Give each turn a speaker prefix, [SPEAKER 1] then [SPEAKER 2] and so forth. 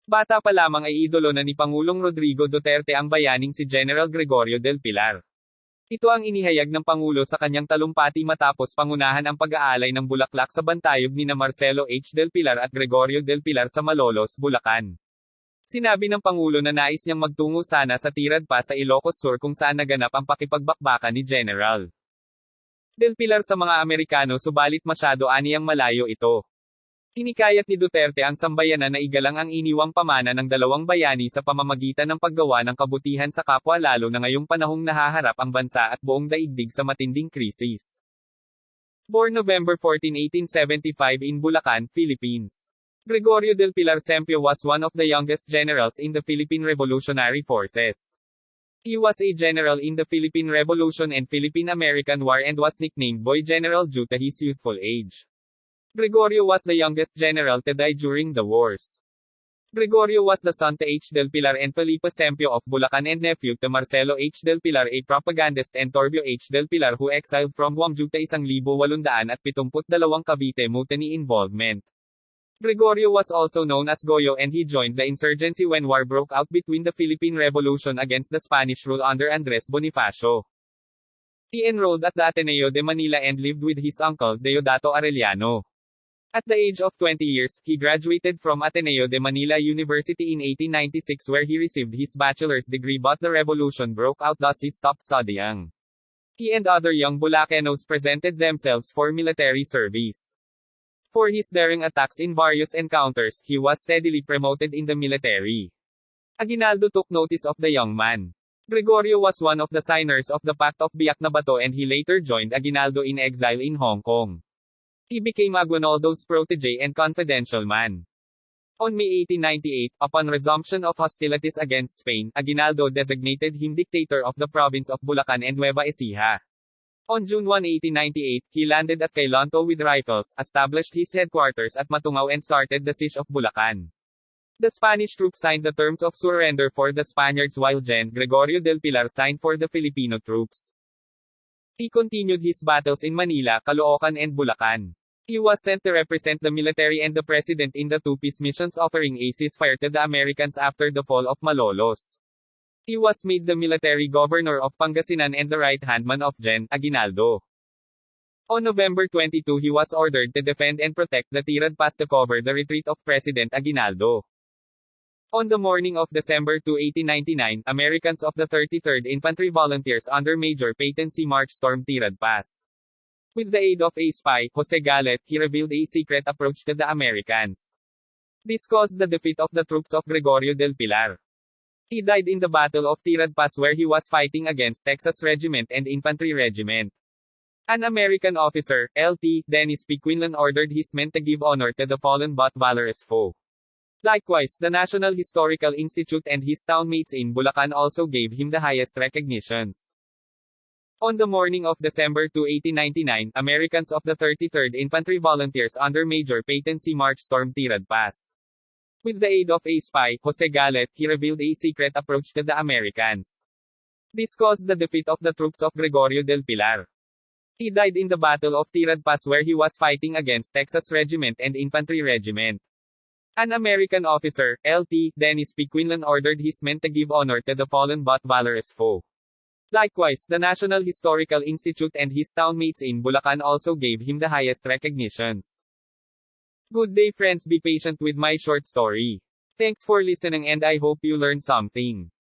[SPEAKER 1] Bata pa lamang ay idolo na ni Pangulong Rodrigo Duterte ang bayaning si General Gregorio del Pilar. Ito ang inihayag ng Pangulo sa kanyang talumpati matapos pangunahan ang pag-aalay ng bulaklak sa bantayog nina Marcelo H. del Pilar at Gregorio del Pilar sa Malolos, Bulacan. Sinabi ng Pangulo na nais niyang magtungo sana sa Tirad pa sa Ilocos Sur kung saan naganap ang pakipagbakbakan ni General del Pilar sa mga Amerikano subalit masyado aniyang malayo ito. Hinikayat ni Duterte ang sambayanan na igalang ang iniwang pamana ng dalawang bayani sa pamamagitan ng paggawa ng kabutihan sa kapwa lalo na ngayong panahong nahaharap ang bansa at buong daigdig sa matinding krisis. Born November 14, 1875 in Bulacan, Philippines. Gregorio del Pilar Sempio was one of the youngest generals in the Philippine Revolutionary Forces. He was a general in the Philippine Revolution and Philippine-American War and was nicknamed Boy General due to his youthful age. Gregorio was the youngest general to die during the wars. Gregorio was the son to H. del Pilar and Felipe Sempio of Bulacan and nephew to Marcelo H. del Pilar, a propagandist, and Torbio H. del Pilar who exiled from Guam due to 1872 Cavite Mutiny involvement. Gregorio was also known as Goyo and he joined the insurgency when war broke out between the Philippine Revolution against the Spanish rule under Andres Bonifacio. He enrolled at the Ateneo de Manila and lived with his uncle, Deodato Arellano. At the age of 20 years, he graduated from Ateneo de Manila University in 1896 where he received his bachelor's degree but the revolution broke out thus he stopped studying. He and other young Bulacanos presented themselves for military service. For his daring attacks in various encounters, he was steadily promoted in the military. Aguinaldo took notice of the young man. Gregorio was one of the signers of the Pact of Biak na Bato and he later joined Aguinaldo in exile in Hong Kong. He became Aguinaldo's protege and confidential man. On May 1898, upon resumption of hostilities against Spain, Aguinaldo designated him dictator of the province of Bulacan and Nueva Ecija. On June 1, 1898, he landed at Kailanto with rifles, established his headquarters at Matungao and started the siege of Bulacan. The Spanish troops signed the terms of surrender for the Spaniards while Gen. Gregorio del Pilar signed for the Filipino troops. He continued his battles in Manila, Caloocan and Bulacan. He was sent to represent the military and the president in the two peace missions offering a ceasefire to the Americans after the fall of Malolos. He was made the military governor of Pangasinan and the right-hand man of Gen. Aguinaldo. On November 22 he was ordered to defend and protect the Tirad Pass to cover the retreat of President Aguinaldo. On the morning of December 2, 1899, Americans of the 33rd Infantry Volunteers under Major Peyton C. March stormed Tirad Pass. With the aid of a spy, Jose Gallet, he revealed a secret approach to the Americans. This caused the defeat of the troops of Gregorio del Pilar. He died in the Battle of Tirad Pass where he was fighting against Texas Regiment and Infantry Regiment. An American officer, Lt. Dennis P. Quinlan ordered his men to give honor to the fallen but valorous foe. Likewise, the National Historical Institute and his townmates in Bulacan also gave him the highest recognitions. On the morning of December 2, 1899, Americans of the 33rd Infantry Volunteers under Major Peyton C. March stormed Tirad Pass. With the aid of a spy, Jose Gallet, he revealed a secret approach to the Americans. This caused the defeat of the troops of Gregorio del Pilar. He died in the Battle of Tirad Pass where he was fighting against Texas Regiment and Infantry Regiment. An American officer, Lt. Dennis P. Quinlan ordered his men to give honor to the fallen but valorous foe. Likewise, the National Historical Institute and his townmates in Bulacan also gave him the highest recognitions. Good day friends, be patient with my short story. Thanks for listening and I hope you learned something.